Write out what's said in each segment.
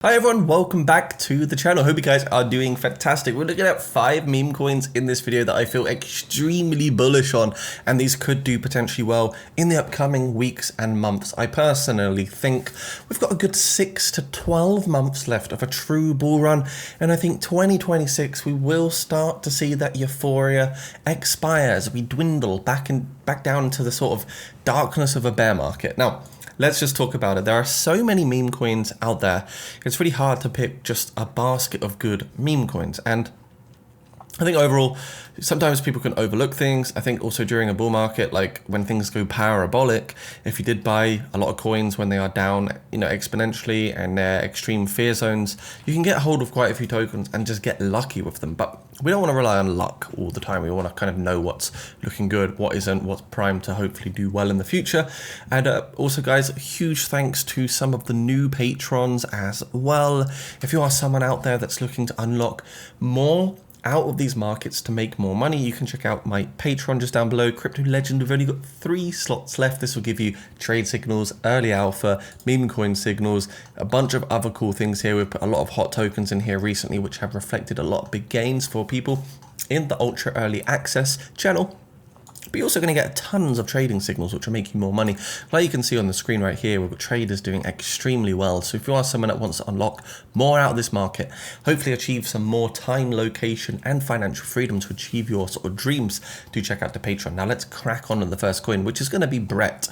Hi everyone, welcome back to the channel. Hope you guys are doing fantastic. We're looking at 5 meme coins in this video that I feel extremely bullish on, and these could do potentially well in the upcoming weeks and months. I personally think we've got a good 6 to 12 months left of a true bull run, and I think 2026 we will start to see that euphoria expire as we dwindle back down into the sort of darkness of a bear market. Now, let's just talk about it. There are so many meme coins out there. It's really hard to pick just a basket of good meme coins. And I think overall, sometimes people can overlook things. I think also during a bull market, like when things go parabolic, if you did buy a lot of coins when they are down, exponentially and they're extreme fear zones, you can get hold of quite a few tokens and just get lucky with them. But we don't want to rely on luck all the time. We want to kind of know what's looking good, what isn't, what's primed to hopefully do well in the future. And also, guys, huge thanks to some of the new patrons as well. If you are someone out there that's looking to unlock more out of these markets to make more money, you can check out my Patreon just down below. Crypto Legend, we've only got 3 slots left. This will give you trade signals, early alpha, meme coin signals, a bunch of other cool things here. We've put a lot of hot tokens in here recently, which have reflected a lot of big gains for people in the ultra early access channel. But you're also going to get tons of trading signals which will make you more money. Like you can see on the screen right here, we've got traders doing extremely well. So if you are someone that wants to unlock more out of this market, hopefully achieve some more time, location and financial freedom to achieve your sort of dreams, do check out the Patreon. Now let's crack on to the first coin, which is going to be BRET.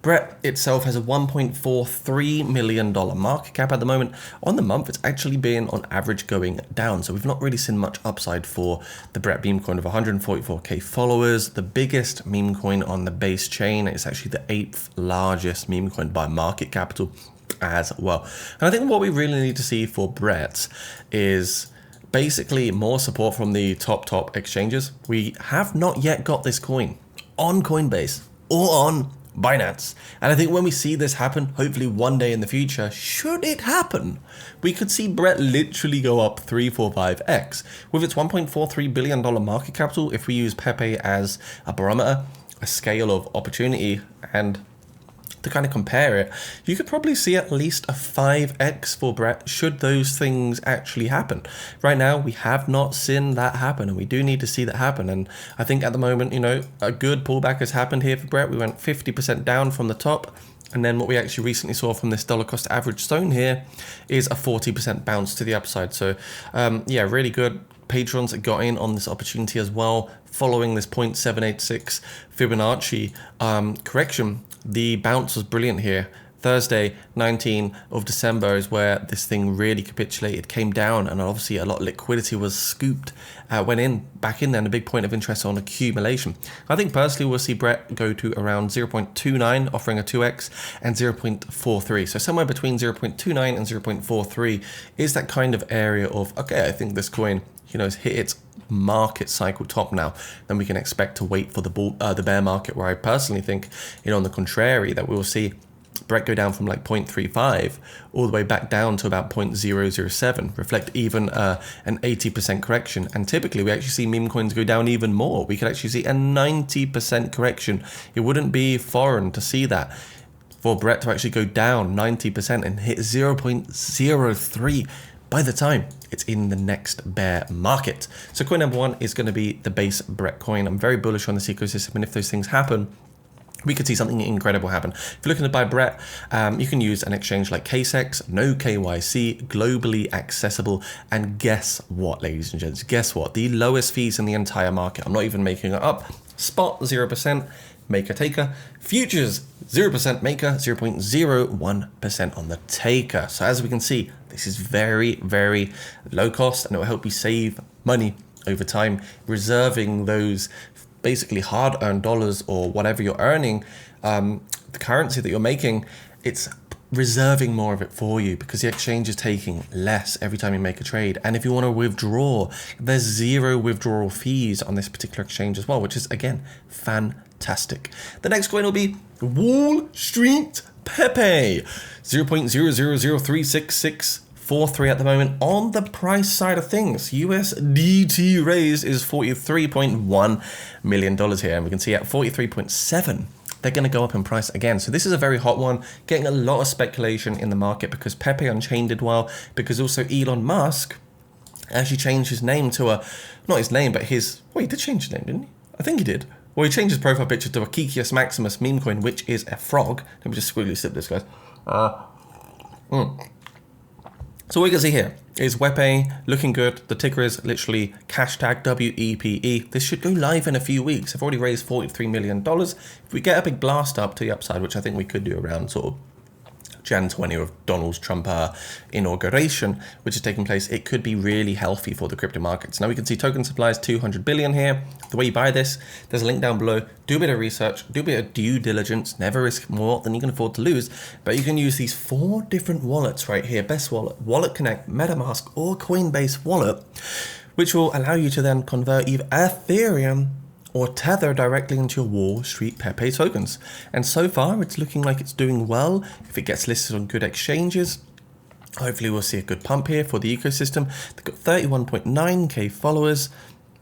BRET itself has a $1.43 million market cap at the moment. On the month, it's actually been on average going down. So we've not really seen much upside for the BRET meme coin of 144k followers. The biggest meme coin on the base chain. It's actually the 8th largest meme coin by market capital as well. And I think what we really need to see for BRET is basically more support from the top exchanges. We have not yet got this coin on Coinbase or on Binance. And I think when we see this happen, hopefully one day in the future, should it happen, we could see BRET literally go up 3, 4, 5x. With its $1.43 billion market capital, if we use PEPE as a barometer, a scale of opportunity, and to kind of compare it, you could probably see at least a 5x for BRET should those things actually happen. Right now, we have not seen that happen, and we do need to see that happen. And I think at the moment, a good pullback has happened here for BRET. We went 50% down from the top. And then what we actually recently saw from this dollar cost average zone here is a 40% bounce to the upside. So yeah, really good. Patrons got in on this opportunity as well, following this 0.786 Fibonacci correction. The bounce was brilliant here. Thursday, 19 of December is where this thing really capitulated, came down, and obviously a lot of liquidity was scooped, went back in there, and a big point of interest on accumulation. I think personally we'll see BRET go to around 0.29, offering a 2x, and 0.43. So somewhere between 0.29 and 0.43 is that kind of area of, okay, I think this coin, has hit its market cycle top now. Then we can expect to wait for the bear market, where I personally think, on the contrary, that we will see BRET go down from like 0.35 all the way back down to about 0.007, reflect even an 80% correction. And typically we actually see meme coins go down even more. We could actually see a 90% correction. It wouldn't be foreign to see that, for BRET to actually go down 90% and hit 0.03 by the time it's in the next bear market. So coin number 1 is going to be the base BRET coin. I'm very bullish on this ecosystem, and if those things happen, we could see something incredible happen. If you're looking to buy BRET, you can use an exchange like KSEX, no KYC, globally accessible, and guess what, ladies and gents? Guess what? The lowest fees in the entire market. I'm not even making it up. Spot 0%, maker taker. Futures 0% maker, 0.01% on the taker. So as we can see, this is very, very low cost, and it will help you save money over time, reserving those basically hard-earned dollars or whatever you're earning, the currency that you're making. It's reserving more of it for you because the exchange is taking less every time you make a trade. And if you want to withdraw, there's 0 withdrawal fees on this particular exchange as well, which is, again, fantastic. The next coin will be Wall Street PEPE, 0.000366643 at the moment. On the price side of things, USDT raised is $43.1 million here, and we can see at 43.7 they're going to go up in price again. So this is a very hot one, getting a lot of speculation in the market because PEPE Unchained did well, because also Elon Musk actually changed his name to not his name, but his, well, he did change his name, didn't he? I think he did. Well, he changed his profile picture to a Kikius Maximus meme coin, which is a frog. Let me just squiggly sip this, guys. So what we can see here is WEPE looking good. The ticker is literally hashtag WEPE. This should go live in a few weeks. I've already raised $43 million. If we get a big blast up to the upside, which I think we could do around sort of Jan 20 of Donald Trump inauguration, which is taking place, it could be really healthy for the crypto markets. Now we can see token supply is 200 billion here. The way you buy this, there's a link down below. Do a bit of research, do a bit of due diligence, never risk more than you can afford to lose. But you can use these 4 different wallets right here: Best Wallet, Wallet Connect, MetaMask, or Coinbase Wallet, which will allow you to then convert either Ethereum or tether directly into your Wall Street PEPE tokens. And so far, it's looking like it's doing well. If it gets listed on good exchanges, hopefully we'll see a good pump here for the ecosystem. They've got 31.9k followers.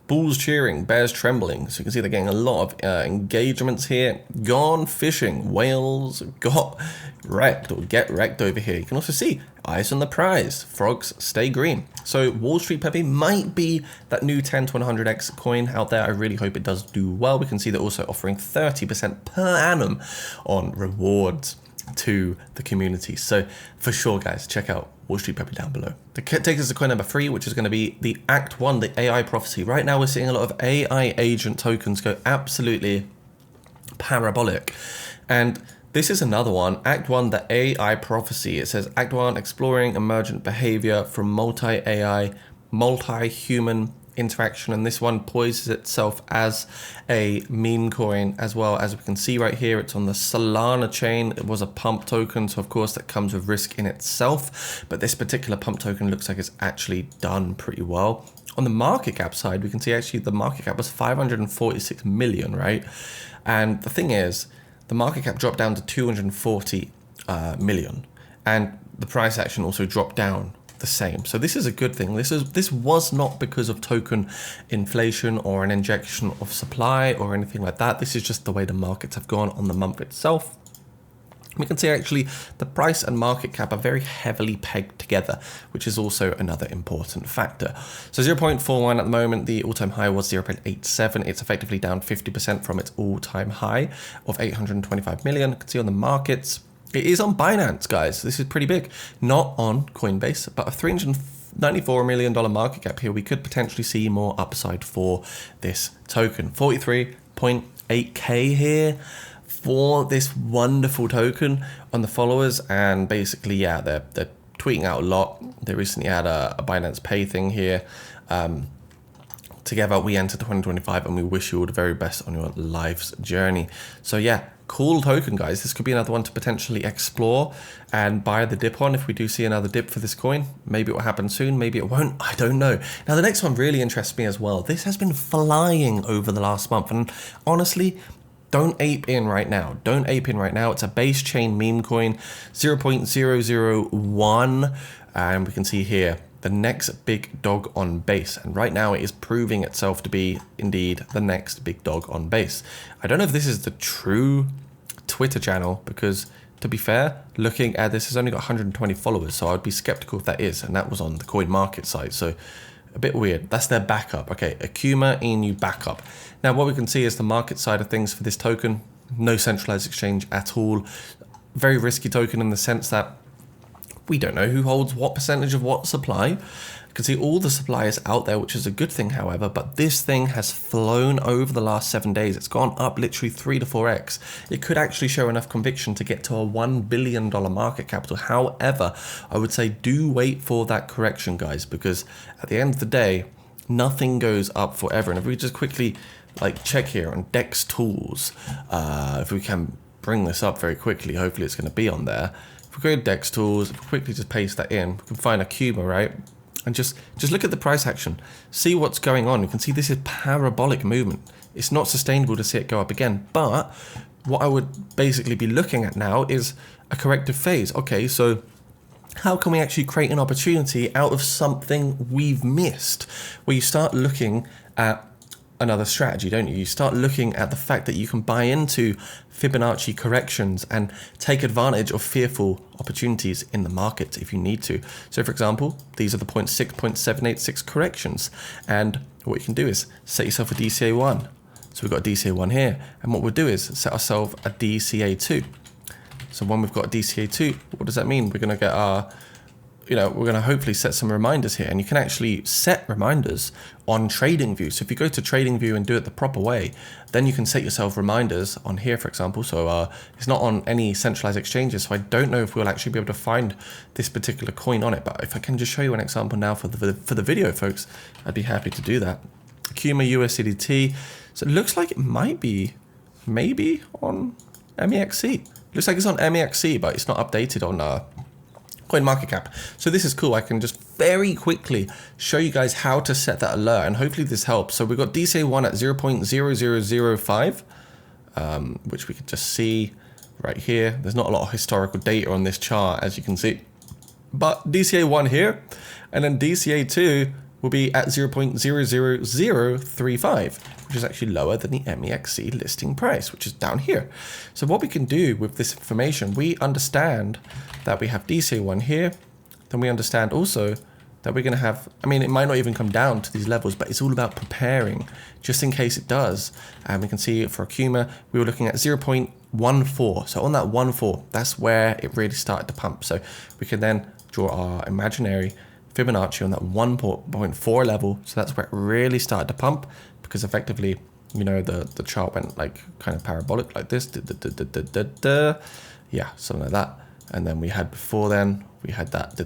Bulls cheering, bears trembling. So you can see they're getting a lot of engagements here. Gone fishing. Whales got wrecked or get wrecked over here. You can also see eyes on the prize. Frogs stay green. So Wall Street PEPE might be that new 10 to 100x coin out there. I really hope it does do well. We can see they're also offering 30% per annum on rewards to the community. So for sure, guys, check out Wall Street PEPE down below. The kit takes us to coin number 3, which is going to be the Act 1, the AI prophecy. Right now we're seeing a lot of AI agent tokens go absolutely parabolic. And this is another one, Act 1, the AI prophecy. It says Act 1, exploring emergent behavior from multi-AI, multi-human interaction, and this one poises itself as a meme coin as well. As we can see right here, it's on the Solana chain. It was a pump token, so of course that comes with risk in itself, but this particular pump token looks like it's actually done pretty well. On the market cap side, we can see actually the market cap was 546 million, right? And the thing is, the market cap dropped down to 240 million, and the price action also dropped down the same. So this is a good thing. This was not because of token inflation or an injection of supply or anything like that. This is just the way the markets have gone on the month itself. We can see actually the price and market cap are very heavily pegged together, which is also another important factor. So 0.41 at the moment, the all-time high was 0.87. It's effectively down 50% from its all-time high of 825 million. You can see on the markets, it is on Binance, guys. This is pretty big. Not on Coinbase, but a $394 million market cap here. We could potentially see more upside for this token. 43.8k here for this wonderful token on the followers. And basically, yeah, they're tweeting out a lot. They recently had a Binance Pay thing here. Together, we enter 2025 and we wish you all the very best on your life's journey. So yeah, cool token, guys. This could be another one to potentially explore and buy the dip on if we do see another dip for this coin. Maybe it will happen soon, maybe it won't, I don't know. Now the next one really interests me as well. This has been flying over the last month, and honestly, don't ape in right now. Don't ape in right now. It's a base chain meme coin, 0.001, and we can see here the next big dog on base. And right now it is proving itself to be indeed the next big dog on base. I don't know if this is the true Twitter channel, because to be fair, looking at this, has only got 120 followers. So I'd be skeptical if that is. And that was on the coin market site. So a bit weird. That's their backup. Okay, Akuma Inu backup. Now what we can see is the market side of things for this token. No centralized exchange at all. Very risky token in the sense that we don't know who holds what percentage of what supply. You can see all the supply is out there, which is a good thing, however, but this thing has flown over the last 7 days. It's gone up literally 3 to 4x. It could actually show enough conviction to get to a $1 billion market capital. However, I would say do wait for that correction, guys, because at the end of the day, nothing goes up forever. And if we just quickly check here on Dex Tools, if we can bring this up very quickly, hopefully it's going to be on there. If we go to Dex Tools, if we quickly just paste that in, we can find Akuma, right? And just look at the price action. See what's going on. You can see this is parabolic movement. It's not sustainable to see it go up again. But what I would basically be looking at now is a corrective phase. Okay, so how can we actually create an opportunity out of something we've missed? Where you start looking at another strategy, don't you? You start looking at the fact that you can buy into Fibonacci corrections and take advantage of fearful opportunities in the market if you need to. So for example, these are the 0.6, 0.786 corrections. And what you can do is set yourself a DCA1. So we've got a DCA1 here. And what we'll do is set ourselves a DCA2. So when we've got a DCA2, what does that mean? We're going to get our, we're going to hopefully set some reminders here. And you can actually set reminders on TradingView. So if you go to TradingView and do it the proper way, then you can set yourself reminders on here, for example. So it's not on any centralized exchanges. So I don't know if we'll actually be able to find this particular coin on it. But if I can just show you an example now for the video, folks, I'd be happy to do that. Akuma USDT. So it looks like it might be maybe on MEXC. Looks like it's on MEXC, but it's not updated on CoinMarketCap. So this is cool. I can just very quickly show you guys how to set that alert, and hopefully this helps. So we've got DCA1 at 0.0005, which we can just see right here. There's not a lot of historical data on this chart, as you can see. But DCA1 here, and then DCA2 will be at 0.00035, which is actually lower than the MEXC listing price, which is down here. So what we can do with this information, we understand that we have DCA1 here, then we understand also that we're going to have, it might not even come down to these levels, but it's all about preparing just in case it does. And we can see for Akuma, we were looking at 0.14. So on that 1.4, that's where it really started to pump. So we can then draw our imaginary Fibonacci on that 1.4 level. So that's where it really started to pump, because effectively, the chart went like kind of parabolic like this. Yeah, something like that. And then we had before then, we had that.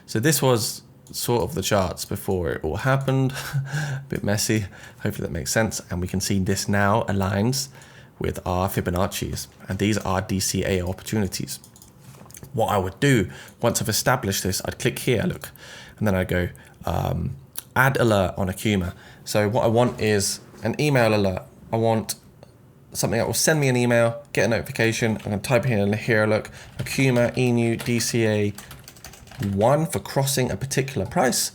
So this was sort of the charts before it all happened. A bit messy. Hopefully that makes sense. And we can see this now aligns with our Fibonacci's. And these are DCA opportunities. What I would do once I've established this, I'd click here, look, and then I go add alert on Akuma. So what I want is an email alert. I want something that will send me an email, get a notification. I'm going to type in here, look, Akuma ENU DCA1 for crossing a particular price,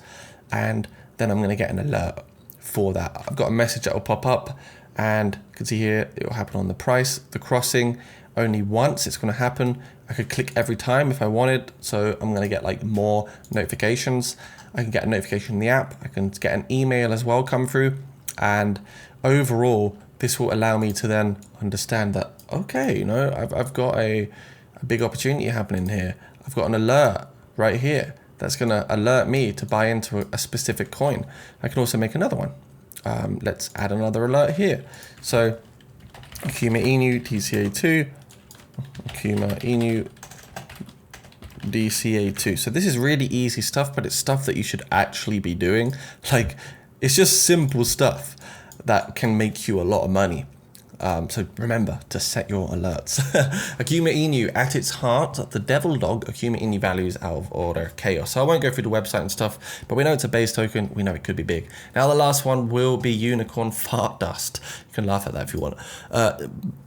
and then I'm going to get an alert for that. I've got a message that will pop up, and you can see here it will happen on the price, the crossing. Only once it's going to happen. I could click every time if I wanted, so I'm going to get like more notifications. I can get a notification in the app. I can get an email as well come through, and overall this will allow me to then understand that, okay, I've got a big opportunity happening here. I've got an alert right here that's going to alert me to buy into a specific coin. I can also make another one. Let's add another alert here. So Akuma ENU DCA2, Akuma ENU DCA2. So this is really easy stuff, but it's stuff that you should actually be doing. Like, it's just simple stuff that can make you a lot of money. So remember to set your alerts. Akuma ENU, at its heart, the devil dog Akuma ENU values out of order chaos. So I won't go through the website and stuff, but we know it's a base token. We know it could be big. Now the last one will be unicorn fart dust. You can laugh at that if you want.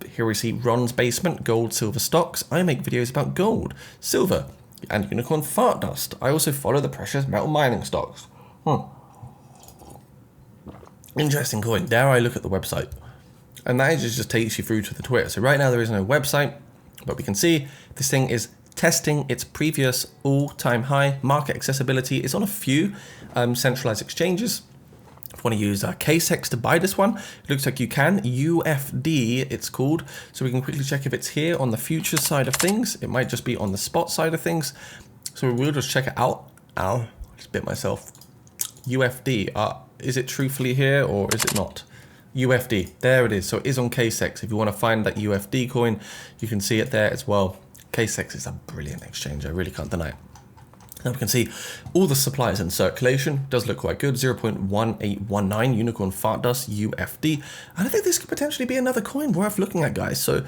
Here we see Ron's basement, gold, silver stocks. I make videos about gold, silver, and unicorn fart dust. I also follow the precious metal mining stocks. Interesting coin. Dare I look at the website? And that just takes you through to the Twitter. So right now there is no website, but we can see this thing is testing its previous all-time high. Market accessibility is on a few centralized exchanges. If you want to use KSEX to buy this one, it looks like you can. UFD it's called. So we can quickly check if it's here on the futures side of things. It might just be on the spot side of things. So we'll just check it out. Ow, I just bit myself. UFD, is it truthfully here or is it not? UFD, there it is. So it is on KSEX. If you want to find that UFD coin, you can see it there as well. KSEX is a brilliant exchange. I really can't deny it. Now we can see all the supplies in circulation. Does look quite good. 0.1819 unicorn fart dust UFD. And I think this could potentially be another coin worth looking at, guys. So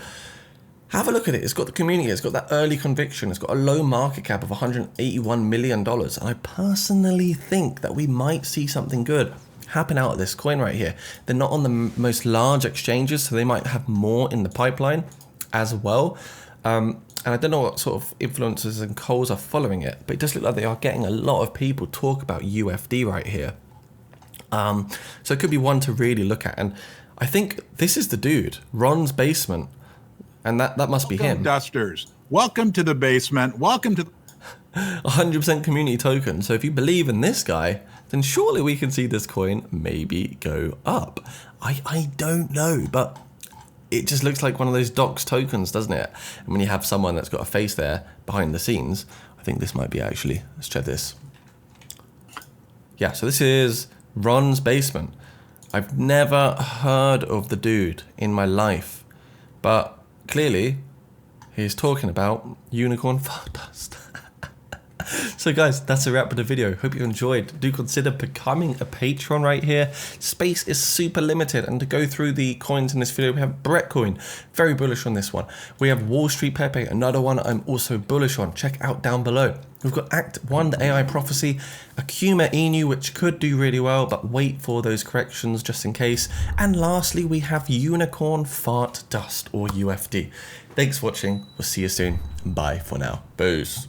have a look at it. It's got the community. It's got that early conviction. It's got a low market cap of $181 million. And I personally think that we might see something good happen out of this coin right here. They're not on the most large exchanges, so they might have more in the pipeline as well. And I don't know what sort of influencers and calls are following it, but it does look like they are getting a lot of people talk about UFD right here. So it could be one to really look at. And I think this is the dude, Ron's basement. And that must be him. Dusters, welcome to the basement. Welcome to 100% community token. So if you believe in this guy, then surely we can see this coin maybe go up. I don't know, but it just looks like one of those docs tokens, doesn't it? And when you have someone that's got a face there behind the scenes, I think this might be actually, let's check this. Yeah, so this is Ron's basement. I've never heard of the dude in my life, but clearly he's talking about unicorn fart dust. So guys, that's a wrap of the video. Hope you enjoyed. Do consider becoming a patron right here. Space is super limited, and to go through the coins in this video, we have Dogecoin, very bullish on this one. We have Wall Street PEPE, another one I'm also bullish on. Check out down below. We've got Act 1, the AI prophecy, Akuma Inu, which could do really well, but wait for those corrections just in case. And lastly, we have Unicorn Fart Dust, or UFD. Thanks for watching. We'll see you soon. Bye for now. Booze.